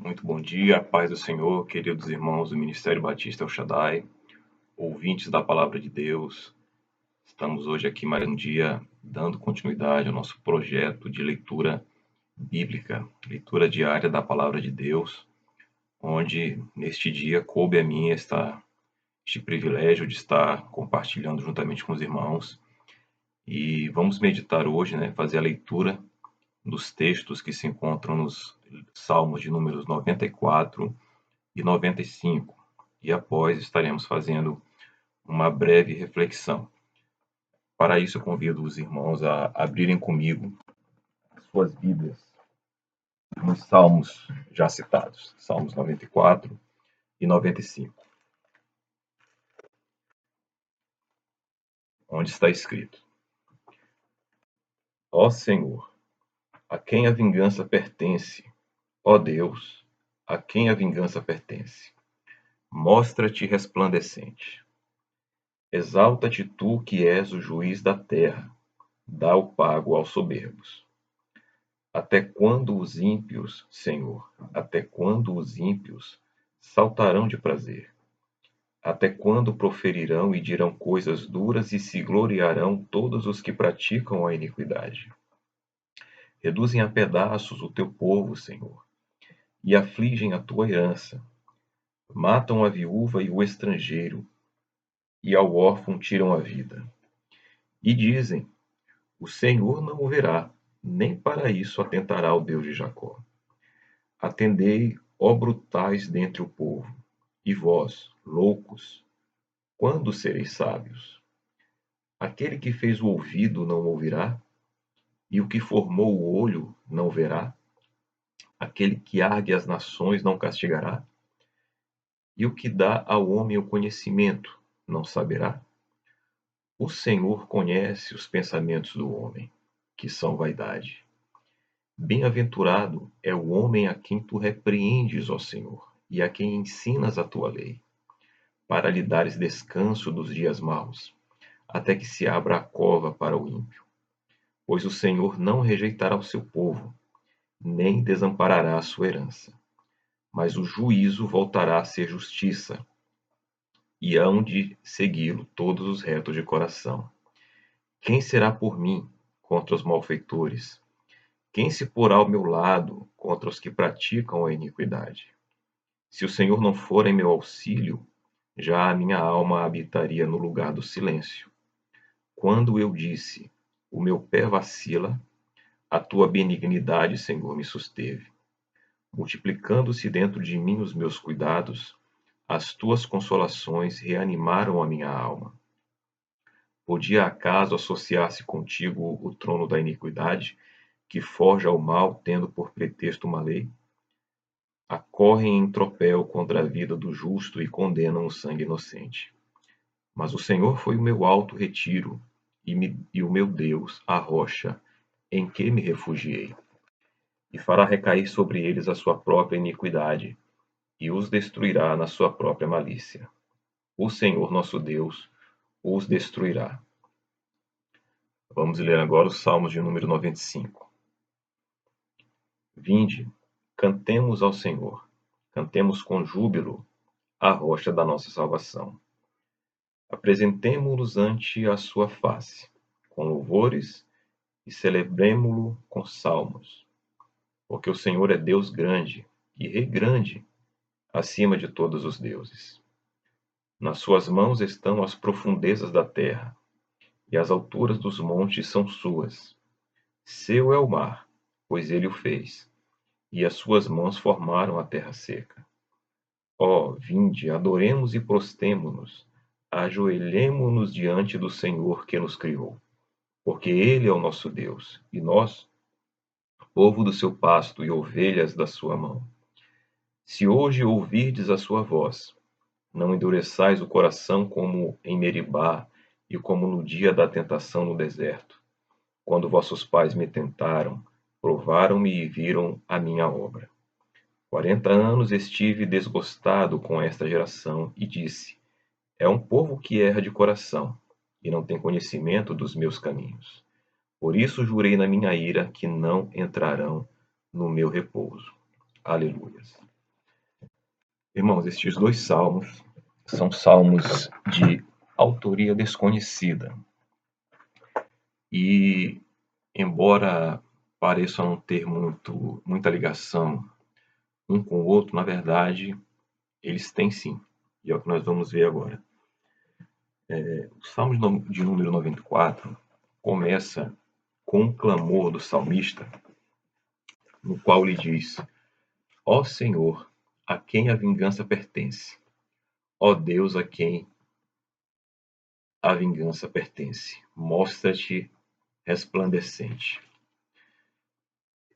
Muito bom dia, a paz do Senhor, queridos irmãos do Ministério Batista El Shaddai, ouvintes da Palavra de Deus. Estamos hoje aqui mais um dia dando continuidade ao nosso projeto de leitura bíblica, leitura diária da Palavra de Deus, onde neste dia coube a mim este privilégio de estar compartilhando juntamente com os irmãos. E vamos meditar hoje, fazer a leitura dos textos que se encontram nos Salmos de números 94 e 95, e após estaremos fazendo uma breve reflexão. Para isso, eu convido os irmãos a abrirem comigo as suas Bíblias nos Salmos já citados, Salmos 94 e 95, onde está escrito: Ó Senhor, a quem a vingança pertence? Ó Deus, a quem a vingança pertence? Mostra-te resplandecente. Exalta-te tu que és o juiz da terra, dá o pago aos soberbos. Até quando os ímpios, Senhor, até quando os ímpios saltarão de prazer? Até quando proferirão e dirão coisas duras e se gloriarão todos os que praticam a iniquidade? Reduzem a pedaços o teu povo, Senhor, e afligem a tua herança. Matam a viúva e o estrangeiro, e ao órfão tiram a vida. E dizem: o Senhor não o verá, nem para isso atentará o Deus de Jacó. Atendei, ó brutais dentre o povo, e vós, loucos, quando sereis sábios? Aquele que fez o ouvido não ouvirá, e o que formou o olho não verá? Aquele que argue as nações não castigará? E o que dá ao homem o conhecimento não saberá? O Senhor conhece os pensamentos do homem, que são vaidade. Bem-aventurado é o homem a quem tu repreendes, ó Senhor, e a quem ensinas a tua lei, para lhe dares descanso dos dias maus, até que se abra a cova para o ímpio. Pois o Senhor não rejeitará o seu povo, nem desamparará a sua herança. Mas o juízo voltará a ser justiça, e hão de segui-lo todos os retos de coração. Quem será por mim contra os malfeitores? Quem se porá ao meu lado contra os que praticam a iniquidade? Se o Senhor não for em meu auxílio, já a minha alma habitaria no lugar do silêncio. Quando eu disse: o meu pé vacila, a tua benignidade, Senhor, me susteve. Multiplicando-se dentro de mim os meus cuidados, as tuas consolações reanimaram a minha alma. Podia acaso associar-se contigo o trono da iniquidade, que forja o mal, tendo por pretexto uma lei? Acorrem em tropel contra a vida do justo e condenam o sangue inocente. Mas o Senhor foi o meu alto retiro, e o meu Deus, a rocha, em que me refugiei. E fará recair sobre eles a sua própria iniquidade, e os destruirá na sua própria malícia. O Senhor nosso Deus os destruirá. Vamos ler agora os Salmos de número 95. Vinde, cantemos ao Senhor, cantemos com júbilo a rocha da nossa salvação. Apresentemo-nos ante a sua face, com louvores, e celebremo-lo com salmos. Porque o Senhor é Deus grande, e Rei grande, acima de todos os deuses. Nas suas mãos estão as profundezas da terra, e as alturas dos montes são suas. Seu é o mar, pois ele o fez, e as suas mãos formaram a terra seca. Ó, vinde, adoremos e prostemo-nos, ajoelhemo-nos diante do Senhor que nos criou, porque ele é o nosso Deus, e nós, povo do seu pasto e ovelhas da sua mão. Se hoje ouvirdes a sua voz, não endureçais o coração como em Meribá e como no dia da tentação no deserto, quando vossos pais me tentaram, provaram-me e viram a minha obra. 40 anos estive desgostado com esta geração e disse: é um povo que erra de coração e não tem conhecimento dos meus caminhos. Por isso jurei na minha ira que não entrarão no meu repouso. Aleluias. Irmãos, estes dois salmos são salmos de autoria desconhecida. E, embora pareçam não ter muita ligação um com o outro, na verdade, eles têm sim. E é o que nós vamos ver agora. O Salmo de número 94 começa com um clamor do salmista, no qual ele diz: Ó Senhor, a quem a vingança pertence? Ó Deus, a quem a vingança pertence? Mostra-te resplandecente.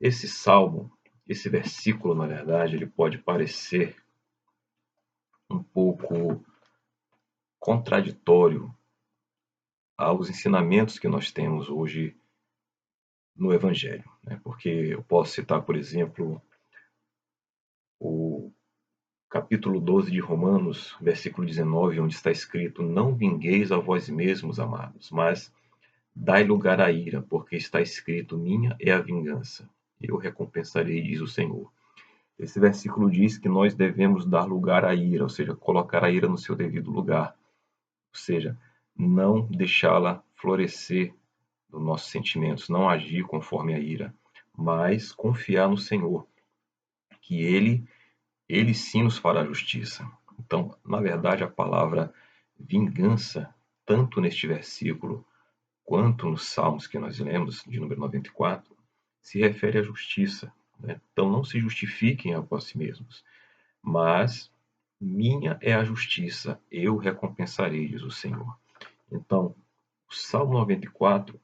Esse salmo, esse versículo, na verdade, ele pode parecer um pouco contraditório aos ensinamentos que nós temos hoje no Evangelho, né? Porque eu posso citar, por exemplo, o capítulo 12 de Romanos, versículo 19, onde está escrito: Não vingueis a vós mesmos, amados, mas dai lugar à ira, porque está escrito: Minha é a vingança, eu recompensarei, diz o Senhor. Esse versículo diz que nós devemos dar lugar à ira, ou seja, colocar a ira no seu devido lugar, ou seja, não deixá-la florescer nos nossos sentimentos, não agir conforme a ira, mas confiar no Senhor, que Ele sim nos fará justiça. Então, na verdade, a palavra vingança, tanto neste versículo quanto nos Salmos que nós lemos, de número 94, se refere à justiça, né? Então, não se justifiquem a vós mesmos, mas minha é a justiça, eu recompensarei, diz o Senhor. Então, o Salmo 94,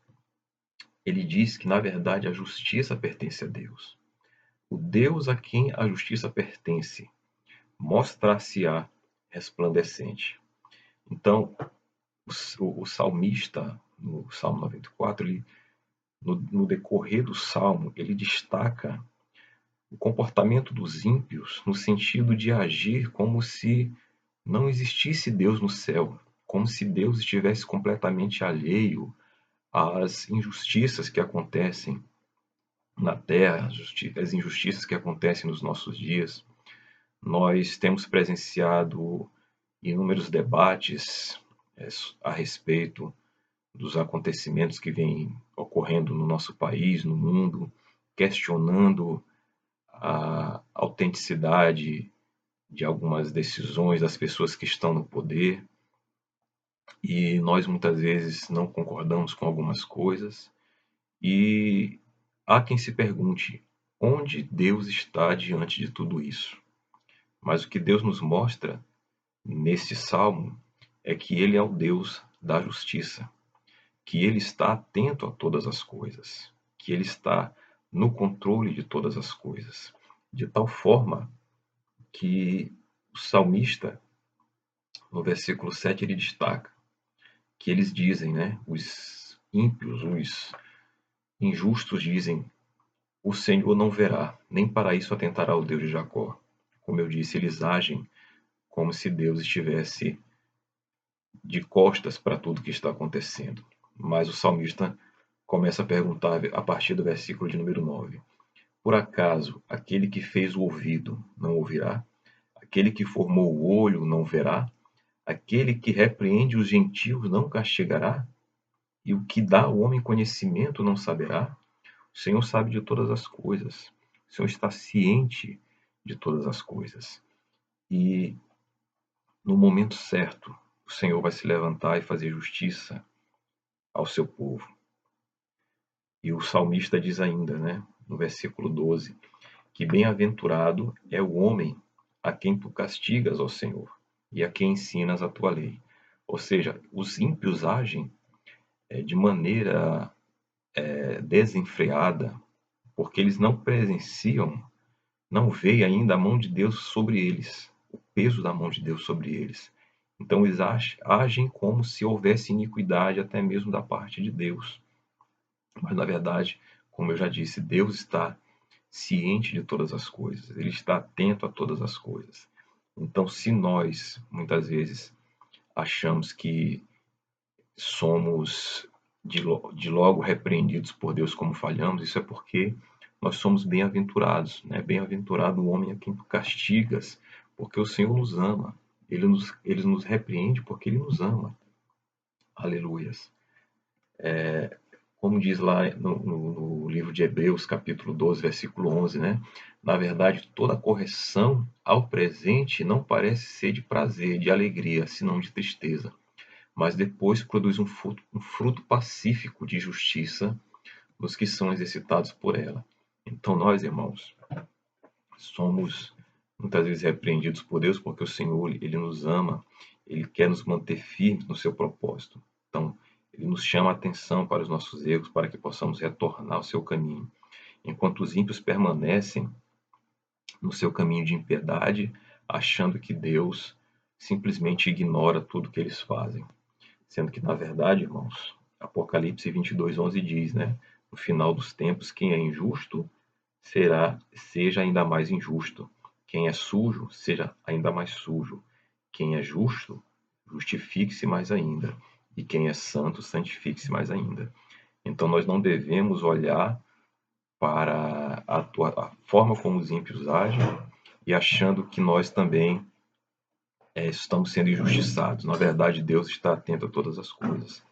ele diz que, na verdade, a justiça pertence a Deus. O Deus a quem a justiça pertence mostrar-se-á resplandecente. Então, o salmista, no Salmo 94, no decorrer do Salmo, ele destaca o comportamento dos ímpios no sentido de agir como se não existisse Deus no céu, como se Deus estivesse completamente alheio às injustiças que acontecem na terra, as injustiças que acontecem nos nossos dias. Nós temos presenciado inúmeros debates a respeito dos acontecimentos que vêm ocorrendo no nosso país, no mundo, questionando a autenticidade de algumas decisões das pessoas que estão no poder, e nós muitas vezes não concordamos com algumas coisas, e há quem se pergunte onde Deus está diante de tudo isso. Mas o que Deus nos mostra nesse salmo é que Ele é o Deus da justiça, que Ele está atento a todas as coisas, que Ele está no controle de todas as coisas, de tal forma que o salmista, no versículo 7, ele destaca que eles dizem, né, os ímpios, os injustos dizem: o Senhor não verá, nem para isso atentará o Deus de Jacó. Como eu disse, eles agem como se Deus estivesse de costas para tudo que está acontecendo. Mas o salmista começa a perguntar a partir do versículo de número 9: Por acaso aquele que fez o ouvido não ouvirá? Aquele que formou o olho não verá? Aquele que repreende os gentios não castigará? E o que dá ao homem conhecimento não saberá? O Senhor sabe de todas as coisas. O Senhor está ciente de todas as coisas. E no momento certo, o Senhor vai se levantar e fazer justiça ao seu povo. E o salmista diz ainda, né, no versículo 12, que bem-aventurado é o homem a quem tu castigas, ó Senhor, e a quem ensinas a tua lei. Ou seja, os ímpios agem de maneira desenfreada, porque eles não presenciam, não veem ainda a mão de Deus sobre eles, o peso da mão de Deus sobre eles. Então eles agem como se houvesse iniquidade até mesmo da parte de Deus. Mas na verdade, como eu já disse, Deus está ciente de todas as coisas, Ele está atento a todas as coisas. Então, se nós, muitas vezes, achamos que somos de logo repreendidos por Deus como falhamos, isso é porque nós somos bem-aventurados, né? Bem-aventurado o homem a quem tu castigas, porque o Senhor nos ama. Ele nos repreende porque Ele nos ama. Aleluias. Como diz lá no livro de Hebreus, capítulo 12, versículo 11, né? Na verdade, toda correção ao presente não parece ser de prazer, de alegria, senão de tristeza. Mas depois produz um fruto pacífico de justiça nos que são exercitados por ela. Então nós, irmãos, somos muitas vezes repreendidos por Deus porque o Senhor, Ele nos ama, Ele quer nos manter firmes no seu propósito. Então, Ele nos chama a atenção para os nossos erros, para que possamos retornar ao seu caminho. Enquanto os ímpios permanecem no seu caminho de impiedade, achando que Deus simplesmente ignora tudo que eles fazem. Sendo que, na verdade, irmãos, Apocalipse 22:11 diz, né? No final dos tempos, quem é injusto seja ainda mais injusto. Quem é sujo, seja ainda mais sujo. Quem é justo, justifique-se mais ainda. E quem é santo, santifique-se mais ainda. Então, nós não devemos olhar para a forma como os ímpios agem e achando que nós também estamos sendo injustiçados. Na verdade, Deus está atento a todas as coisas.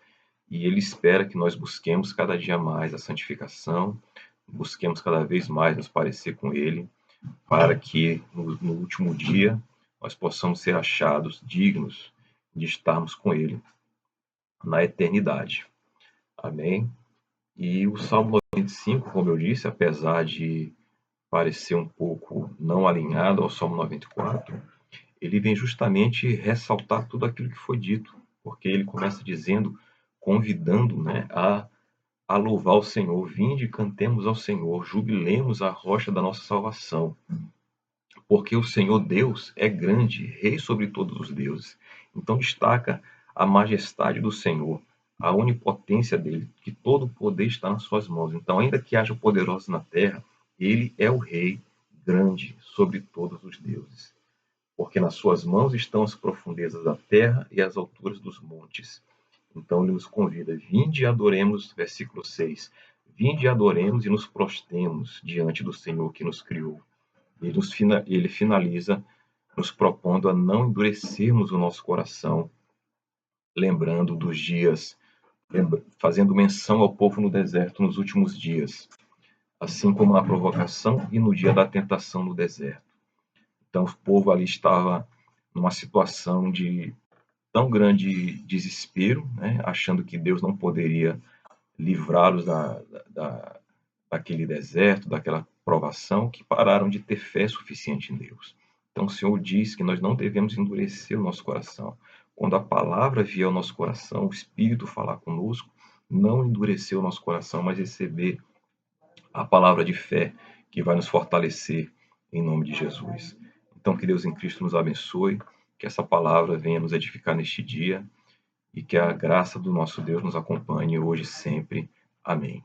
E Ele espera que nós busquemos cada dia mais a santificação, busquemos cada vez mais nos parecer com Ele, para que no último dia nós possamos ser achados dignos de estarmos com Ele na eternidade. Amém? E o Salmo 95, como eu disse, apesar de parecer um pouco não alinhado ao Salmo 94, ele vem justamente ressaltar tudo aquilo que foi dito, porque ele começa dizendo, convidando, né, a louvar o Senhor. Vinde e cantemos ao Senhor, jubilemos a rocha da nossa salvação. Porque o Senhor Deus é grande, rei sobre todos os deuses. Então destaca a majestade do Senhor, a onipotência dele, que todo o poder está nas suas mãos. Então, ainda que haja poderosos na terra, ele é o rei grande sobre todos os deuses. Porque nas suas mãos estão as profundezas da terra e as alturas dos montes. Então ele nos convida, vinde e adoremos, versículo 6, vinde e adoremos e nos prostremos diante do Senhor que nos criou. Ele finaliza nos propondo a não endurecermos o nosso coração, lembrando dos dias, fazendo menção ao povo no deserto nos últimos dias, assim como na provocação e no dia da tentação no deserto. Então o povo ali estava numa situação de tão grande desespero, né, achando que Deus não poderia livrá-los daquele deserto, daquela provação, que pararam de ter fé suficiente em Deus. Então o Senhor diz que nós não devemos endurecer o nosso coração. Quando a palavra vier ao nosso coração, o Espírito falar conosco, não endurecer o nosso coração, mas receber a palavra de fé que vai nos fortalecer em nome de Jesus. Então que Deus em Cristo nos abençoe, que essa palavra venha nos edificar neste dia e que a graça do nosso Deus nos acompanhe hoje e sempre. Amém.